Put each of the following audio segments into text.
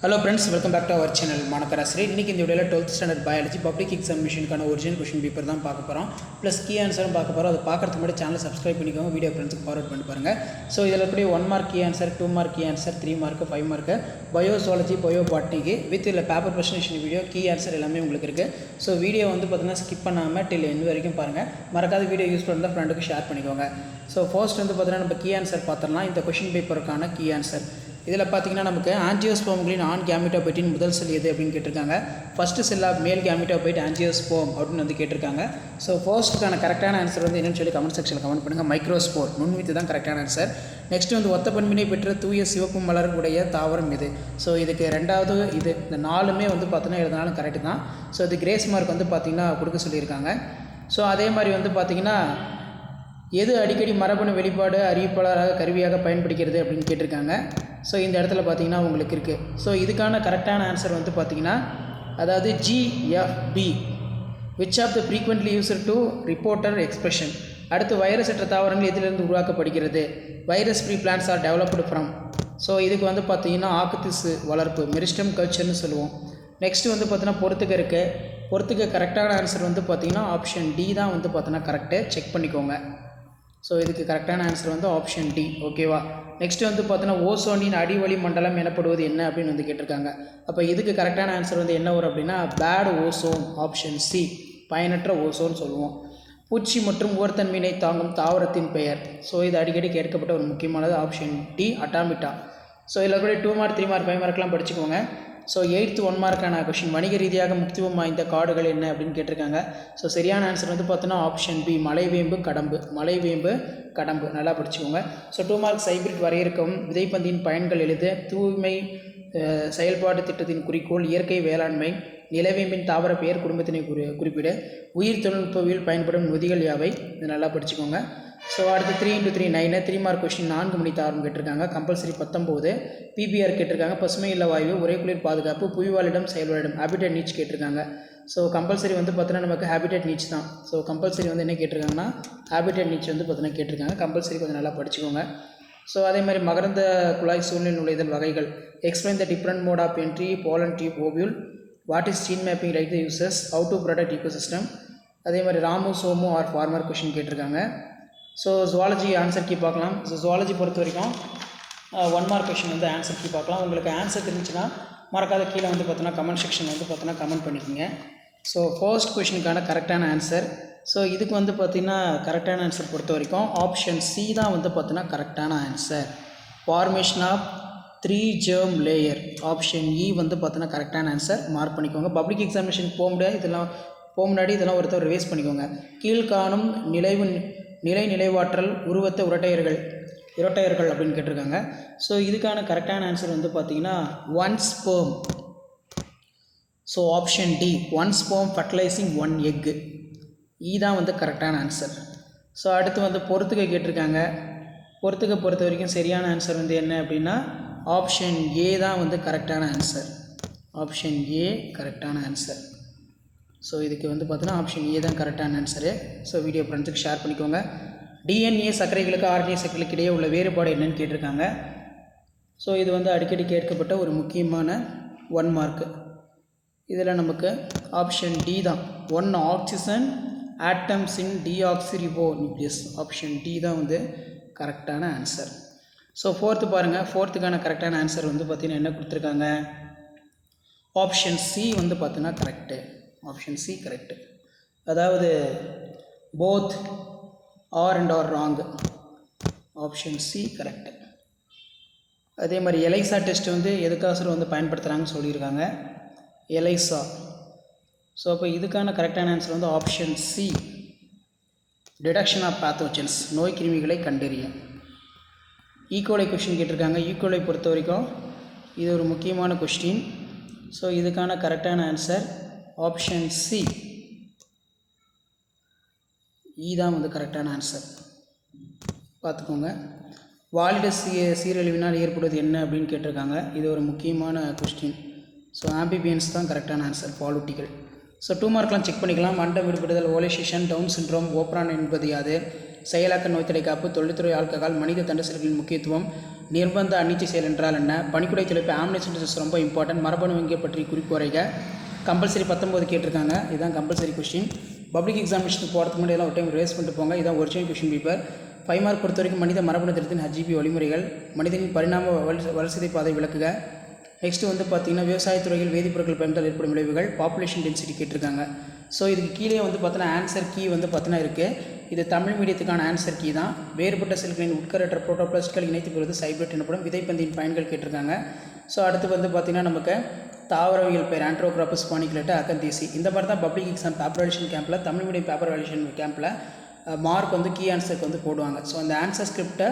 Hello friends, welcome back to our channel Manakarasri. இன்னைக்கு இந்த வீடியோல 12th standard biology public examinationக்கான ஒரிஜினல் क्वेश्चन பேப்பர் தான் பார்க்க போறோம். ப்ளஸ் கீ ஆன்சரும் பார்க்க போறோம். அது பார்க்கிறதுக்கு முன்னாடி சேனலை சப்ஸ்கிரைப் பண்ணிக்கோங்க. வீடியோ ஃப்ரெண்ட்ஸ்க்கு ஃபார்வர்ட் பண்ணி பாருங்க. சோ இதல எப்படி 1 mark key answer, 2 mark key answer, 3 mark, 5 mark bio zoology, bio பாட்னிக்கு வித் இல்ல paper presentation video key answer எல்லாமே உங்களுக்கு இருக்கு. சோ வீடியோ வந்து பாத்தீங்கன்னா ஸ்கிப் பண்ணாம till end வரைக்கும் பாருங்க. மறக்காத வீடியோ யூஸ் பண்ணா ஃப்ரெண்டுக்கு ஷேர் பண்ணிக்கோங்க. சோ ஃபர்ஸ்ட் வந்து பாத்தீங்கன்னா நம்ம கீ ஆன்சர் பார்த்தறலாம். இந்த क्वेश्चन பேப்பருக்கான கீ ஆன்சர் இதில் பார்த்தீங்கன்னா நமக்கு ஆஞ்சியோஸ்போம்களின் ஆண் கேமிட்டோபைட்டின் முதல் செல் எது அப்படின்னு கேட்டிருக்காங்க. First sell of male கேமிட்டோபைட் angiosperm அப்படின்னு வந்து கேட்டிருக்காங்க. ஸோ ஃபர்ஸ்ட்டுக்கான கரெக்டான ஆன்சர் வந்து என்னென்னு சொல்லி கமெண்ட் செக்ஷனில் கமெண்ட் பண்ணுங்கள். மைக்ரோஸ்போர் நுண்வித்து தான் கரெக்டான ஆன்சர். நெக்ஸ்ட் வந்து ஒத்த பண்பினை பெற்ற தூய சிவப்பு மலர் உடைய தாவரம் இது. ஸோ இதுக்கு ரெண்டாவது இது இந்த நாலுமே வந்து பார்த்தீங்கன்னா எழுதினாலும் கரெக்டு தான். ஸோ இது கிரேஸ் மார்க் வந்து பார்த்திங்கன்னா கொடுக்க சொல்லியிருக்காங்க. ஸோ அதே மாதிரி வந்து பார்த்திங்கன்னா எது அடிக்கடி மரபணு வெளிப்பாடு அறிவிப்பாளராக கருவியாக பயன்படுகிறது அப்படின்னு கேட்டிருக்காங்க. ஸோ இந்த இடத்துல பார்த்தீங்கன்னா உங்களுக்கு இருக்குது. ஸோ இதுக்கான கரெக்டான ஆன்சர் வந்து பார்த்தீங்கன்னா அதாவது GFB which of the frequently used to reporter expression. அடுத்து வைரஸ் அற்ற தாவரங்கள் எதிலிருந்து உருவாக்கப்படுகிறது. Virus free plants are developed from. So இதுக்கு வந்து பார்த்தீங்கன்னா ஆக்குத்திசு வளர்ப்பு மெரிஸ்டம் கல்ச்சர்னு சொல்லுவோம். நெக்ஸ்ட்டு வந்து பார்த்தீங்கன்னா பொறுத்துக்க கரெக்டான ஆன்சர் வந்து பார்த்தீங்கன்னா ஆப்ஷன் டி தான் வந்து பார்த்தீங்கன்னா கரெக்டு. செக் பண்ணிக்கோங்க. ஸோ இதுக்கு கரெக்டான ஆன்சர் வந்து ஆப்ஷன் டி. ஓகேவா. நெக்ஸ்ட் வந்து பார்த்தீங்கன்னா ஓசோனின் அடிவளி மண்டலம் எனப்படுவது என்ன அப்படின்னு வந்து கேட்டிருக்காங்க. அப்போ இதுக்கு கரெக்டான ஆன்சர் வந்து என்ன வரும் அப்படின்னா பேட் ஓசோன், ஆப்ஷன் சி பயனற்ற ஓசோன்னு சொல்லுவோம். பூச்சி மற்றும் உவர்த்தன்மையினை தாங்கும் தாவரத்தின் பெயர். ஸோ இது அடிக்கடி கேட்கப்பட்ட ஒரு முக்கியமானது ஆப்ஷன் டி அட்டாமிட்டா. ஸோ இதில் கூட 2 மார்க் 3 மார்க் 5 மார்க்லாம் படிச்சுக்கோங்க. ஸோ 8th 1 மார்க்கான கொஷின் வணிக ரீதியாக முக்கியத்துவம் வாய்ந்த காடுகள் என்ன அப்படின்னு கேட்டிருக்காங்க. ஸோ சரியான ஆன்சர் வந்து பார்த்தோன்னா ஆப்ஷன் பி மலைவேம்பு கடம்பு நல்லா படிச்சுக்கோங்க. ஸோ 2 மார்க்ஸ் ஹைபிரிட் வரையறுக்கவும் விதைப்பந்தின் பயன்கள் எழுத தூய்மை செயல்பாடு திட்டத்தின் குறிக்கோள் இயற்கை வேளாண்மை நிலவேம்பின் தாவர பெயர் குடும்பத்தினை குறிப்பிட உயிர் தொழில்நுட்பவியல் பயன்படும் நொதிகள் யாவை இது நல்லா படிச்சுக்கோங்க. ஸோ அடுத்து 3 into 3 9 3 மார்க் கொஸ்டின் 4 மணி தாவரம் கேட்டிருக்காங்க. கம்பல்சரி 19 PBR கேட்டிருக்காங்க. பசுமை இல்ல வாயு ஒரே குளிர் பாதுகாப்பு புவிவாழிடம் செயல்பாடும் ஹேபிட்டட் நீச் கேட்டிருக்காங்க. ஸோ கம்பல்சரி வந்து பார்த்தீங்கன்னா நமக்கு ஹேபிட்டட் நீச் தான். ஸோ கம்பல்சரி வந்து என்ன கேட்டிருக்காங்கன்னா ஹேபிட்டட் நீச் வந்து பார்த்தீங்கன்னா கேட்டிருக்காங்க. கம்பல்சரி கொஞ்சம் நல்லா படிச்சுக்கோங்க. ஸோ அதே மாதிரி மகரந்த குழாய் சூழ்நிலை நுழைதல் வகைகள் explain the different mode of entry pollen tube ovule what is gene mapping write the uses how to protect ecosystem. அதே மாதிரி Ramu Somu are farmer question கேட்டிருக்காங்க. ஸோ ஜுவாலஜி ஆன்சர் கீ பார்க்கலாம். ஸோ ஜுவாலஜி பொறுத்த வரைக்கும் 1 மார்க் கொஷின் வந்து answer key பார்க்கலாம். உங்களுக்கு answer தெரிஞ்சுன்னா மறக்காத கீழே வந்து பார்த்தோன்னா கமெண்ட் செக்ஷன் வந்து பார்த்தோன்னா கமெண்ட் பண்ணிக்கோங்க. ஸோ ஃபர்ஸ்ட் கொஷினுக்கான கரெக்டான ஆன்சர். ஸோ இதுக்கு வந்து பார்த்திங்கன்னா கரெக்டான ஆன்சர் பொறுத்த வரைக்கும் ஆப்ஷன் சி தான் வந்து பார்த்தோன்னா கரெக்டான answer. Formation of 3 germ layer option இ வந்து பார்த்தோன்னா கரெக்டான ஆன்சர். மார்க் பண்ணிக்கோங்க. பப்ளிக் எக்ஸாமினேஷன் போக முன்னாடி இதெல்லாம் ஒருத்தர் ரிவைஸ் பண்ணிக்கோங்க. கீழ்காணும் நிலைவாற்றல் உருவத்த இரட்டையர்கள் அப்படின்னு கேட்டிருக்காங்க. ஸோ இதுக்கான கரெக்டான ஆன்சர் வந்து பார்த்தீங்கன்னா 1 sperm. So option D 1 sperm fertilising 1 egg இதுதான் வந்து கரெக்டான ஆன்சர். ஸோ அடுத்து வந்து பொறுத்துக்க கேட்டிருக்காங்க. பொறுத்த வரைக்கும் சரியான ஆன்சர் வந்து என்ன அப்படின்னா ஆப்ஷன் ஏ தான் வந்து கரெக்டான ஆன்சர். ஆப்ஷன் ஏ கரெக்டான ஆன்சர். ஸோ இதுக்கு வந்து பார்த்தீங்கன்னா ஆப்ஷன் ஏ தான் கரெக்டான ஆன்சரு. ஸோ வீடியோ ஃப்ரெண்ட்ஸுக்கு ஷேர் பண்ணிக்கோங்க. டிஎன்ஏ சர்க்கரைகளுக்கு ஆர்என்ஏ சர்க்கரைகளுக்கு இடையே உள்ள வேறுபாடு என்னன்னு கேட்டிருக்காங்க. ஸோ இது வந்து அடிக்கடி கேட்கப்பட்ட ஒரு முக்கியமான 1 மார்க்கு. இதில் நமக்கு ஆப்ஷன் டி தான் 1 oxygen atoms in deoxyribo nucleus option D தான் வந்து கரெக்டான ஆன்சர். ஸோ ஃபோர்த்து பாருங்கள். ஃபோர்த்துக்கான கரெக்டான ஆன்சர் வந்து பார்த்திங்கன்னா என்ன கொடுத்துருக்காங்க ஆப்ஷன் சி வந்து பார்த்தீங்கன்னா கரெக்டு. Option C correct. அதாவது both R and R wrong. Option C correct. அதே மாதிரி எலைசா டெஸ்ட் வந்து எதுக்காக வந்து பயன்படுத்துகிறாங்கன்னு சொல்லியிருக்காங்க எலைசா. ஸோ அப்போ இதுக்கான கரெக்டான ஆன்சர் வந்து option C detection of pathogens நோய் கிருமிகளை கண்டறிய. ஈகோலை கொஸ்டின் கேட்டிருக்காங்க. ஈகோலை பொறுத்த வரைக்கும் இது ஒரு முக்கியமான கொஸ்டின். ஸோ இதுக்கான கரெக்டான ஆன்சர் ஆப்ஷன் சி தான் வந்து கரெக்டான ஆன்சர். பார்த்துக்கோங்க. வாலிட சீரழிவினால் ஏற்படுவது என்ன அப்படின்னு கேட்டிருக்காங்க. இது ஒரு முக்கியமான கொஸ்டின். ஸோ ஆம்பிபியன்ஸ் தான் கரெக்டான ஆன்சர் பாலூட்டிகள். ஸோ 2 மார்க்லாம் செக் பண்ணிக்கலாம். மண்ட விடுபடுதல் ஓலேஷேஷன் டவுன் சிண்ட்ரோம் ஓப்ரான் என்பது யாது செயலாக்க நோய்த்தடை காப்பு தொழில்துறை ஆல்கஹால் மனித தண்டு செல்களின் முக்கியத்துவம் நிர்பந்த அன்னீச்சை செயல் என்றால் என்ன, பணிக்குடை தொலைப்பு ஆம்னிசன்டஸ் ரொம்ப இம்பார்ட்டன்ட், மரபணு வங்கியை பற்றி குறிப்புரைக, கம்பல்சரி 19 கேட்டிருக்காங்க. இதுதான் கம்பல்சரி கொஸ்டின். பப்ளிக் எக்ஸாமினேஷனுக்கு போகிறதுக்கு முன்னாடி எல்லாம் ஒரு டைம் ரிவைஸ் பண்ணிட்டு போங்க. இதுதான் ஒரிஜினல் கொஸ்டின் பேப்பர். 5 மார்க் பொறுத்த வரைக்கும் மனித மரபணு திருத்தின் HGB வழிமுறைகள், மனிதனின் பரிணாம வளர்சிதை பாதை விளக்குக. நெக்ஸ்ட்டு வந்து பார்த்திங்கன்னா விவசாயத்துறையில் வேதிப்பொருட்கள் பயன்பாட்டால் ஏற்படும் விளைவுகள், பாப்புலேஷன் டென்சிட்டி கேட்டிருக்காங்க. ஸோ இதுக்கு கீழே வந்து பார்த்தீங்கன்னா ஆன்சர் கீ வந்து பார்த்தீங்கன்னா இருக்குது. இது தமிழ் மீடியத்துக்கான ஆன்சர் கீ தான். வேறுபட்ட செல்களின் உட்கரற்ற புரோட்டோபிளாஸ்ட்கள் இணைத்து பெறுவது சைப்ரேட் எனப்படும். விதைப்பந்தியின் பயன்கள் கேட்டிருக்காங்க. ஸோ அடுத்து வந்து பார்த்திங்கன்னா நமக்கு தாவரவியல் பேர் ஆண்ட்ரோக்ராபஸ் பானிகுலேட்டா அகந்தீசி. இந்த மாதிரி தான் பப்ளிக் எக்ஸாம் பேப்பர் வேல்யூஷன் கேம்பில், தமிழ் மீடியம் பேப்பர் வேல்யூஷன் கேம்பில் மார்க் வந்து கீ ஆன்சருக்கு வந்து போடுவாங்க. ஸோ அந்த ஆன்சர் ஸ்கிரிப்டை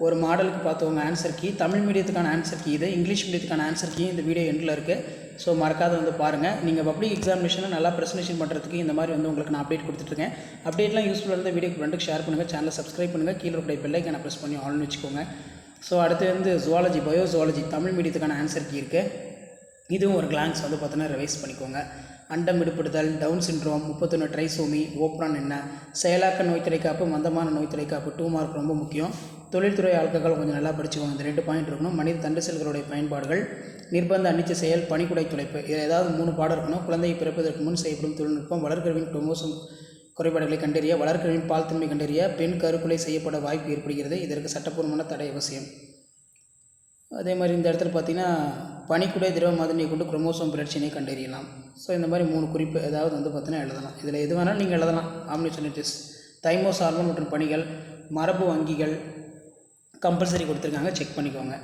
ஒரு மாடலுக்கு பார்த்துவோங்க. ஆன்சர் கீ தமிழ் மீடியத்துக்கான ஆன்சர் கீ இது, இங்கிலீஷ் மீடியத்துக்கான ஆன்சர் கீ இந்த வீடியோ எண்டில் இருக்குது. ஸோ மறக்காத வந்து பாருங்கள். நீங்கள் பப்ளிக் எக்ஸாமினேஷனை நல்லா ப்ரெசன்டேஷன் பண்ணுறதுக்கு இந்த மாதிரி வந்து உங்களுக்கு நான் அப்டேட் கொடுத்துட்ருக்கேன். அப்டேட்லாம் யூஸ்ஃபுல்லாக இருந்தால் வீடியோக்கு ஃப்ரெண்டுக்கு ஷேர் பண்ணுங்கள், சேனலை சப்ஸ்கிரைப் பண்ணுங்கள், கீழே இருக்கிற பெல்லைக்கான ப்ரெஸ் பண்ணி ஆல்னு வச்சுக்கோங்க. ஸோ அடுத்து வந்து ஜுவாலஜி, பயோஜுவாலஜி தமிழ் மீடியத்துக்கான ஆன்சர் கீ இருக்குது. இதுவும் ஒரு கிளான்ஸ் வந்து பார்த்தீங்கன்னா ரிவைஸ் பண்ணிக்கோங்க. அண்டம் விடுபடுதல், டவுன் சிண்ட்ரோம், 31 ட்ரைசோமி, ஓப்ரான் என்ன, செயலாக்க நோய் தலைக்காப்பு, மந்தமான நோய் தலைக்காப்பு, 2 மார்க் ரொம்ப முக்கியம். தொழில்துறை ஆட்கள் கொஞ்சம் நல்லா படிச்சுக்கோங்க. இந்த 2 பாயிண்ட் இருக்கணும். மனித தண்டு செல்களுடைய பயன்பாடுகள், நிர்பந்த அன்னீச்சை செயல், பணிக்குடை துளைப்பு, இது ஏதாவது 3 பாடம் இருக்கணும். குழந்தையை பிறப்பதற்கு முன் செய்யப்படும் தொழில்நுட்பம், வளர்கருவின் குரோமோசோம் குறைபாடுகளை கண்டறிய, வளர்கருவின் பால் தன்மை கண்டறிய, பெண் கருக்குலை செய்யப்பட வாய்ப்பு ஏற்படுகிறது. இதற்கு சட்டப்பூர்வமான தடை அவசியம். அதே மாதிரி இந்த இடத்துல பார்த்திங்கன்னா பனிக்குடை திரவ மாதிரியை கொண்டு குரோமோசோம் பிரச்சனையை கண்டறியலாம். ஸோ இந்த மாதிரி 3 குறிப்பு ஏதாவது வந்து பார்த்தீங்கன்னா எழுதலாம். இதில் எது வேணாலும் நீங்கள் எழுதலாம். ஆம்னிசன்டஸ், தைமோஸ் ஹார்மோன் மற்றும் பணிகள், மரபு வங்கிகள் கம்பல்சரி கொடுத்துருக்காங்க, செக் பண்ணிக்கோங்க.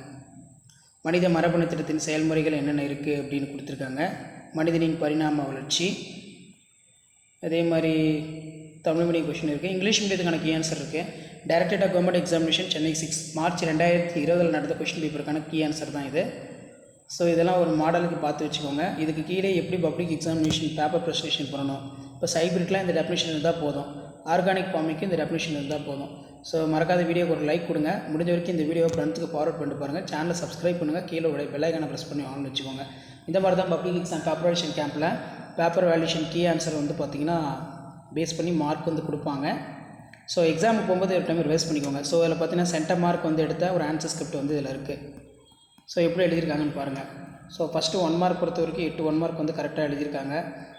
மனித மரபணு திட்டத்தின் செயல்முறைகள் என்னென்ன இருக்குது அப்படின்னு கொடுத்துருக்காங்க. மனிதனின் பரிணாம வளர்ச்சி, அதே மாதிரி தமிழ் மீடியம் கொஷின் இருக்குது. இங்கிலீஷ் மீடியத்துக்கான கீ ஆன்சர் இருக்குது. Directorate of government examination Chennai 6 March 2020 நடந்த கொஷின் பேப்பருக்கான கீ ஆன்சர் தான் இது. ஸோ இதெல்லாம் ஒரு மாடலுக்கு பார்த்து வச்சுக்கோங்க. இதுக்கு கீழே எப்படி பப்ளிக் எக்ஸாமினேஷன் பேப்பர் ப்ரெசன்டேஷன் பண்ணணும். இப்போ சைப்ரிட்லாம் இந்த டெஃபினேஷன் இருந்தால் போதும், ஆர்கானிக் ஃபார்மிங்க்கு இந்த டெஃபினேஷன் இருந்தால் போதும். ஸோ மறக்காத வீடியோக்கு ஒரு லைக் கொடுங்க. முடிஞ்ச வரைக்கும் இந்த வீடியோவை ஃப்ரெண்ட்ஸுக்கு ஃபார்வர்ட் பண்ணிட்டு பாருங்கள். சேனலை சப்ஸ்கிரைப் பண்ணுங்கள், கீழே உடைய பெல் ஐக்கானை ப்ரெஸ் பண்ணி ஆன் வச்சுக்கோங்க. இந்த மாதிரி தான் பப்ளிக் எக்ஸாம் பேப்பர் வேல்யூஷன் கேம்பில் பேப்பர் வேல்யூஷன் கீ ஆன்சர் வந்து பார்த்திங்கன்னா பேஸ் பண்ணி மார்க் வந்து கொடுப்பாங்க. ஸோ எக்ஸாமுக்கு போகும்போது ஒரு டைம் ரிவைஸ் பண்ணிக்கோங்க. ஸோ இதில் பார்த்தீங்கன்னா சென்டர் மார்க் வந்து எடுத்த ஒரு ஆன்சர் ஸ்கிரிப்ட் வந்து இதில் இருக்குது. ஸோ எப்படி எழுதியிருக்காங்கன்னு பாருங்கள். ஸோ ஃபஸ்ட்டு 1 மார்க் பொறுத்த வரைக்கும் 8 1 மார்க் வந்து கரெக்டாக எழுதியிருக்காங்க.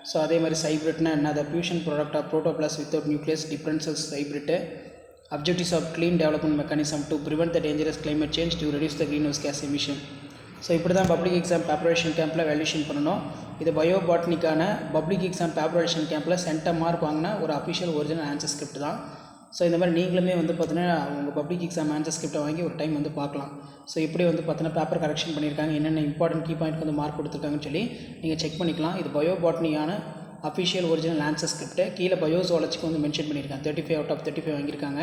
ஸோ அதே மாதிரி சைப்ரிட்னா என்ன, the fusion product of protoplast without nucleus differences cybrid, objectives of clean development mechanism to prevent the dangerous climate change to reduce the green house gas emission. So இப்படி தான் பப்ளிக் எக்ஸாம் பேப்பரேஷன் கேம்பில் valuation பண்ணணும். இது பயோபாட்னிக்கான public exam பேப்பரேஷன் கேம்பில் centre mark வாங்கினா ஒரு official original answer script தான். So இந்த மாதிரி நீங்களுமே வந்து பார்த்தீங்கன்னா உங்கள் பப்ளிக் எக்ஸாம் ஆன்சர் ஸ்கிரிப்டை வாங்கி ஒரு டைம் வந்து பார்க்கலாம். ஸோ இப்படி வந்து பார்த்தீங்கன்னா பேப்பர் கரெக்ஷன் பண்ணியிருக்காங்க, என்னென்ன இம்பார்ட்டன்ட் கீ பாயிண்ட்க்கு வந்து மார்க் கொடுத்துருக்காங்கன்னு சொல்லி நீங்கள் செக் பண்ணிக்கலாம். இது பயோபாட்னியான அஃபிஷியல் ஒரிஜினல் ஆன்சர் ஸ்கிரிப்ட்டு. கீழே பயோசுவாலஜிக்கு வந்து மென்ஷன் பண்ணியிருக்காங்க. 35 out of 35 வாங்கியிருக்காங்க.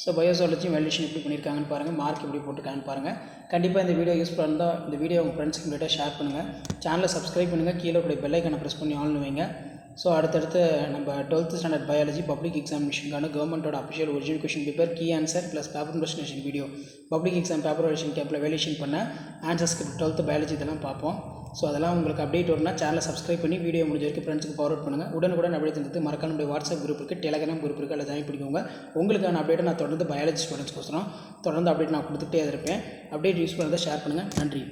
ஸோ பயோசுவாலஜி வேல்யூஷன் எப்படி பண்ணியிருக்காங்கன்னு பாருங்கள், மார்க் எப்படி போட்டிருக்காங்கன்னு பாருங்கள். கண்டிப்பாக இந்த வீடியோ யூஸ்ஃபுல்லாக இருந்தால் இந்த வீடியோ உங்கள் ஃப்ரெண்ட்ஸுக்கு முன்னாடி ஷேர் பண்ணுங்கள். சேனலை சப்ஸ்கிரைப் பண்ணுங்கள், கீழே உடைய பெல் ஐக்கானை ப்ரெஸ் பண்ணி ஆன் வைங்க. ஸோ அடுத்தடுத்து நம்ம 12th ஸ்டாண்டர்ட் பயாலஜி பப்ளிக் எக்ஸாமினேஷனுக்கான கவர்மெண்ட்டோட official original question paper key answer plus paper presentation video, public exam paper valuation கேம்பில் வேல்யூஷன் பண்ண ஆன்சர் ஸ்கிரிப்ட் 12th பயாலஜி இதெல்லாம் பார்ப்போம். ஸோ அதெல்லாம் உங்களுக்கு அப்டேட் வரும்னா சேனலை சப்ஸ்கிரைப் பண்ணி வீடியோ முடிஞ்ச வரைக்கும் ஃப்ரெண்ட்ஸுக்கு ஃபார்வர்ட் பண்ணுங்கள். உடனுக்குடன் அப்டேட் தந்துட்டு மறக்காம நம்முடைய வாட்ஸ்அப் குரூப் இருக்குது, டெலகிராம் குரூப் இருக்குது, அதில் ஜாயின் பண்ணிக்கோங்க. உங்களுக்கான அப்டேட்டை நான் தொடர்ந்து பயாலஜி ஸ்டூடெண்ட்ஸ்க்கு தொடர்ந்து அப்டேட் நான் கொடுத்துட்டே இருப்பேன். அப்டேட் யூஸ்ஃபுல்லாக இருந்தால் ஷேர் பண்ணுங்கள். நன்றி.